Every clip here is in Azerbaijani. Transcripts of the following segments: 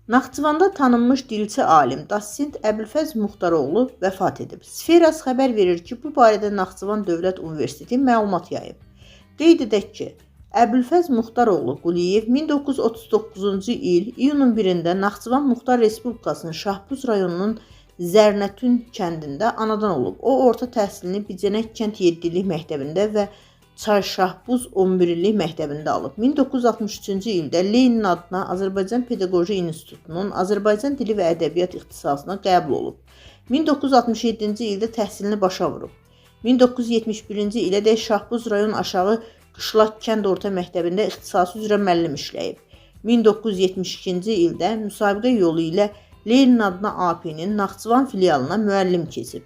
Naxçıvanda tanınmış dilçi alim, dosent Əbülfəz Muxtaroğlu vəfat edib. Sferas xəbər verir ki, bu barədə Naxçıvan Dövlət Universiteti məlumat yayıb. Qeyd edək ki, Əbülfəz Muxtaroğlu Quliyev 1939-cu il iyunun 1-də Naxçıvan Muxtar Respublikasının Şahbuz rayonunun Zərnətün kəndində anadan olub. O, orta təhsilini Bicənək kənd 7-lik məktəbində və Çarşahbuz 11-lik məktəbində alıb. 1963-cü ildə Lenin adına Azərbaycan Pedaqoji İnstitutunun Azərbaycan Dili və Ədəbiyyat ixtisasına qəbul olub. 1967-ci ildə təhsilini başa vurub. 1971-ci ilə də Şahbuz rayon aşağı Qışlaq kənd orta məktəbində ixtisası üzrə müəllim işləyib. 1972-ci ildə müsabiqə yolu ilə Lenin adına AP-nin Naxçıvan filialına müəllim keçib.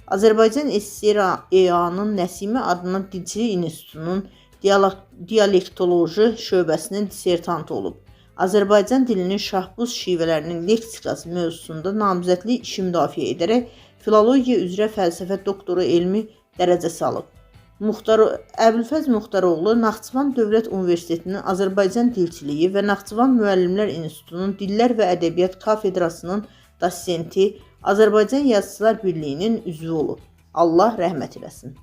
Azərbaycan SSR EA-nın Nəsimi adına Dilçilik İnstitutunun dialektoloji şöbəsinin dissertantı olub. Azərbaycan dilinin şahbuz şivələrinin leksikası mövzusunda namizədlik işi müdafiə edərək filologiya üzrə fəlsəfə doktoru elmi dərəcəsi alıb. Əbülfəz Muxtaroğlu Naxçıvan Dövlət Universitetinin Azərbaycan Dilçiliyi və Naxçıvan Müəllimlər İnstitutunun Dillər və Ədəbiyyat Kafedrasının dosenti, Azərbaycan Yazıçılar Birliyinin üzvü olub. Allah rəhmət eləsin.